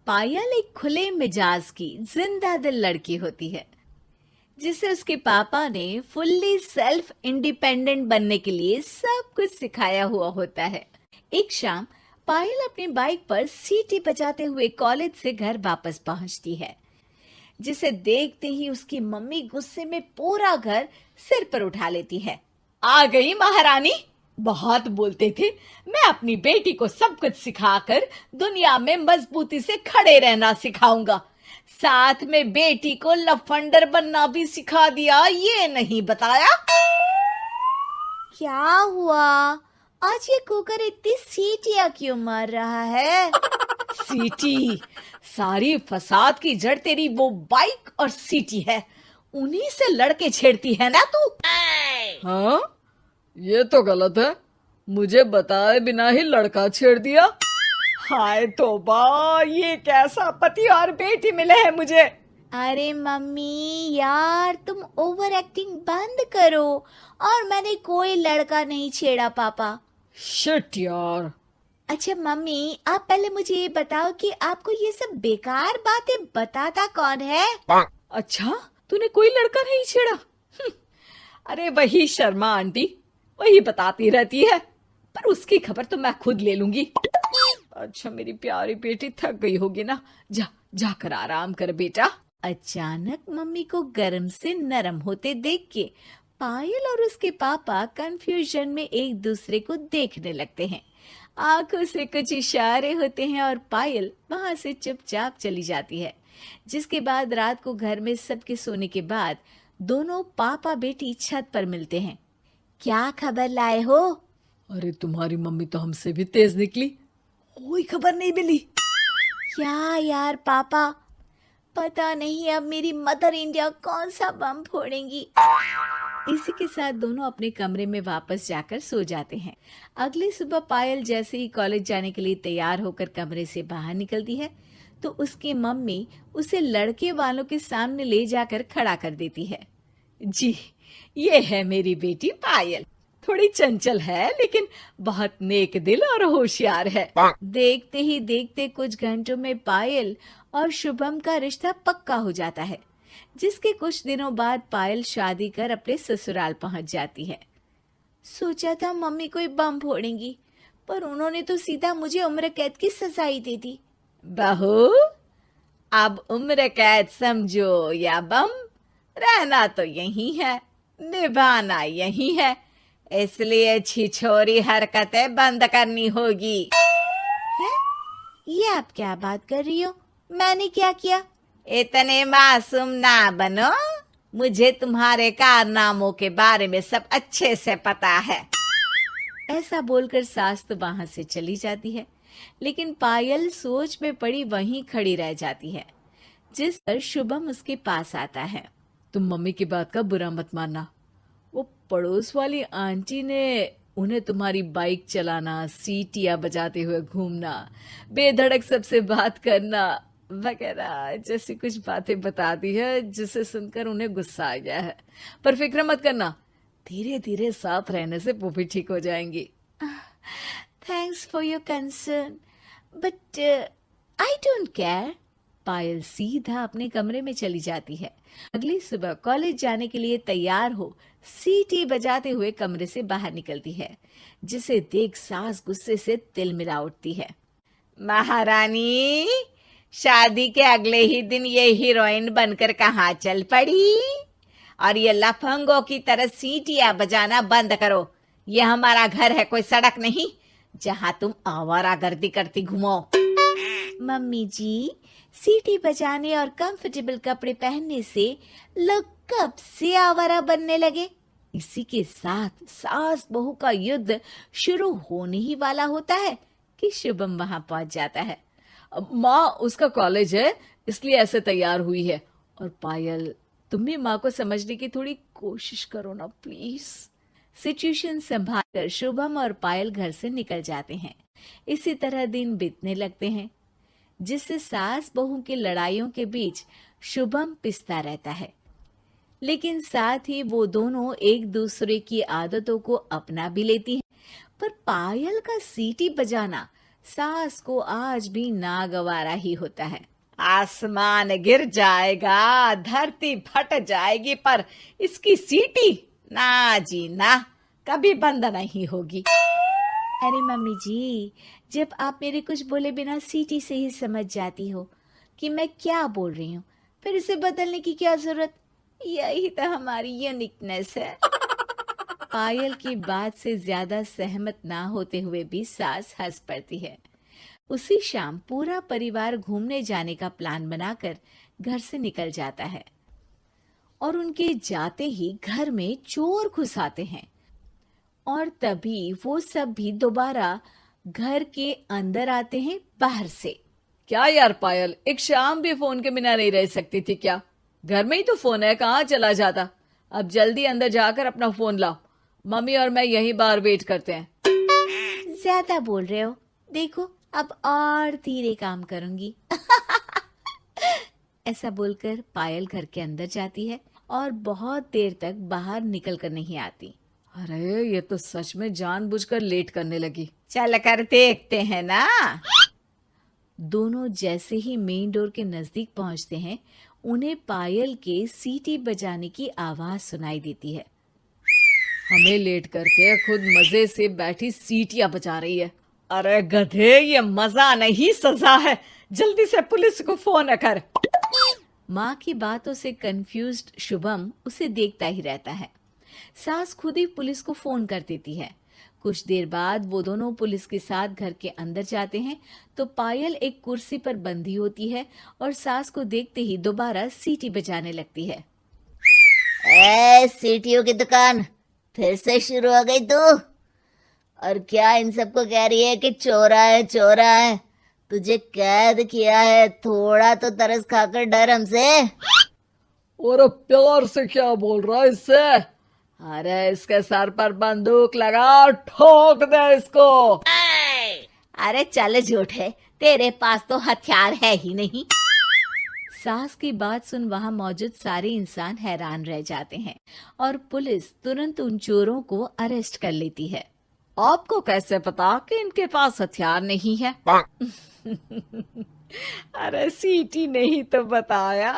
पायल एक खुले मिजाज की जिंदा दिल लड़की होती है जिसे उसके पापा ने फुल्ली सेल्फ इंडिपेंडेंट बनने के लिए सब कुछ सिखाया हुआ होता है। एक शाम पायल अपनी बाइक पर सीटी बजाते हुए कॉलेज से घर वापस पहुंचती है, जिसे देखते ही उसकी मम्मी गुस्से में पूरा घर सिर पर उठा लेती है। आ गई महारानी, बहुत बोलते थे मैं अपनी बेटी को सब कुछ सिखाकर दुनिया में मजबूती से खड़े रहना सिखाऊंगा, साथ में बेटी को लफंडर बनना भी सिखा दिया, ये नहीं बताया। क्या हुआ? आज ये कुकर इतनी सीटियां क्यों मार रहा है? सीटी? सारी फसाद की जड़ तेरी वो बाइक और सीटी है, उन्हीं से लड़के छेड़ती है ना तू। हाँ, ये तो गलत है, मुझे बताए बिना ही लड़का छेड़ दिया। हाय तौबा, ये कैसा पति और बेटी मिले हैं मुझे। अरे मम्मी यार, तुम ओवर एक्टिंग बंद करो, और मैंने कोई लड़का नहीं छेड़ा पापा। शिट यार। अच्छा मम्मी, आप पहले मुझे ये बताओ कि आपको ये सब बेकार बातें बताता कौन है? अच्छा, तूने कोई लड़का नहीं छेड़ा? अरे वही शर्मा आंटी, वही बताती रहती है, पर उसकी खबर तो मैं खुद ले लूंगी। अच्छा मेरी प्यारी बेटी, थक गई होगी ना, जा जाकर आराम कर बेटा। अचानक मम्मी को गर्म से नरम होते देख के पायल और उसके पापा कंफ्यूजन में एक दूसरे को देखने लगते हैं। आंखों से कुछ इशारे होते हैं और पायल वहां से चुपचाप चली जाती है। जिसके बाद रात को घर में सबके सोने के बाद दोनों पापा बेटी छत पर मिलते हैं। क्या खबर लाए हो? अरे तुम्हारी मम्मी तो हमसे भी तेज निकली, कोई खबर नहीं मिली। क्या यार पापा, पता नहीं अब मेरी मदर इंडिया कौन सा बम फोड़ेंगी। इसी के साथ दोनों अपने कमरे में वापस जाकर सो जाते हैं। अगली सुबह पायल जैसे ही कॉलेज जाने के लिए तैयार होकर कमरे से बाहर निकलती है तो उसकी मम्मी उसे लड़के वालों के सामने ले जाकर खड़ा कर देती है। जी, ये है मेरी बेटी पायल, थोड़ी चंचल है लेकिन बहुत नेक दिल और होशियार है। देखते ही देखते कुछ घंटों में पायल और शुभम का रिश्ता पक्का हो जाता है, जिसके कुछ दिनों बाद पायल शादी कर अपने ससुराल पहुंच जाती है। सोचा था मम्मी कोई बम फोड़ेंगी, पर उन्होंने तो सीधा मुझे उम्र कैद की सजा ही दे दी। बहू, अब उम्र कैद समझो या बम, रहना तो यही है, निभाना यही है, इसलिए छिछोरी हरकतें बंद करनी होगी। है? ये आप क्या बात कर रही हो? मैंने क्या किया? इतने मासूम ना बनो, मुझे तुम्हारे कारनामों के बारे में सब अच्छे से पता है। ऐसा बोलकर सास तो वहां से चली जाती है, लेकिन पायल सोच में पड़ी वहीं खड़ी रह जाती है। जिस पर शुभम उसके पास आता है। तुम मम्मी की बात का बुरा मत मानना, वो पड़ोस वाली आंटी ने उन्हें तुम्हारी बाइक चलाना, सीटियां बजाते हुए घूमना, बेधड़क सबसे बात करना वगैरह जैसी कुछ बातें बता दी है, जिसे सुनकर उन्हें गुस्सा आ गया है। पर फिक्र मत करना, धीरे धीरे साथ रहने से वो भी ठीक हो जाएंगी। Thanks for your concern, but I don't care. Payal सीधा अपने कमरे में चली जाती है। अगली सुबह कॉलेज जाने के लिए तैयार हो सीटी बजाते हुए कमरे से बाहर निकलती है, जिसे देख सास गुस्से से तिलमिला उठती है। महारानी, शादी के अगले ही दिन ये हीरोइन बनकर कहाँ चल पड़ी? और ये लफंगों की तरह सीटियां बजाना बंद करो। ये हमारा घर है, कोई सड़क नहीं जहां तुम आवारागर्दी करती घूमो। मम्मी जी, सीटी बजाने और कंफर्टेबल कपड़े पहनने से लोग कब से आवारा बनने लगे? इसी के साथ सास बहू का युद्ध शुरू होने ही वाला होता है कि शुभम वहां पहुंच जाता है। माँ, उसका कॉलेज है इसलिए ऐसे तैयार हुई है। और पायल, तुम भी माँ को समझने की थोड़ी कोशिश करो ना प्लीज। सिचुएशन संभालकर शुभम और पायल घर से निकल जाते हैं। इसी तरह दिन बीतने लगते हैं, जिससे सास बहू की लड़ाइयों के बीच शुभम पिसता रहता है, लेकिन साथ ही वो दोनों एक दूसरे की आदतों को अपना भी लेती हैं। पर पायल का सीटी बजाना सास को आज भी नागवारा ही होता है। आसमान गिर जाएगा, धरती फट जाएगी, पर इसकी सीटी ना जी ना, कभी बंद नहीं होगी। अरे मम्मी जी, जब आप मेरे कुछ बोले बिना सीटी से ही समझ जाती हो कि मैं क्या बोल रही हूँ, फिर इसे बदलने की क्या जरूरत? यही तो हमारी यूनिकनेस है। पायल की बात से ज्यादा सहमत ना होते हुए भी सास हंस पड़ती है। उसी शाम पूरा परिवार घूमने जाने का प्लान बनाकर घर से निकल जाता है और उनके जाते ही घर में चोर घुस आते हैं और तभी वो सब भी दोबारा घर के अंदर आते हैं बाहर से। क्या यार पायल, एक शाम भी फोन के बिना नहीं रह सकती थी क्या? घर में ही तो फोन है, कहाँ चला जाता? अब जल्दी अंदर जाकर अपना फोन लाओ, मम्मी और मैं यहीं बाहर वेट करते हैं। ज्यादा बोल रहे हो, देखो अब और धीरे काम करूंगी। ऐसा बोलकर पायल घर के अंदर जाती है और बहुत देर तक बाहर निकल कर नहीं आती। अरे ये तो सच में जानबूझकर लेट करने लगी। चल कर देखते हैं ना। दोनों जैसे ही मेन डोर के नजदीक पहुंचते हैं, उन्हें पायल के सीटी बजाने की आवाज सुनाई देती है। हमें लेट करके खुद मजे से बैठी सीटियां बजा रही है। अरे गधे, ये मजा नहीं सजा है, जल्दी से पुलिस को फोन कर। माँ की बातों से कंफ्यूज्ड शुभम उसे देखता ही रहता है। सास खुद ही पुलिस को फोन कर देती है। कुछ देर बाद वो दोनों पुलिस के साथ घर के अंदर जाते हैं तो पायल एक कुर्सी पर बंधी होती है और सास को देखते ही दोबारा सीटी बजाने लगती है। सीटियों की दुकान फिर से शुरू हो गई तू? और क्या इन सबको कह रही है कि चोरा है चोरा है? तुझे कैद किया है, थोड़ा तो तरस खाकर डर हमसे। और प्यार से क्या बोल रहा है इससे? अरे इसके सर पर बंदूक लगा, ठोक दे इसको। अरे चल झूठे, तेरे पास तो हथियार है ही नहीं। सास की बात सुन वहां मौजूद सारे इंसान हैरान रह जाते हैं और पुलिस तुरंत उन चोरों को अरेस्ट कर लेती है। आपको कैसे पता कि इनके पास हथियार नहीं है? अरे सीटी नहीं तो बताया।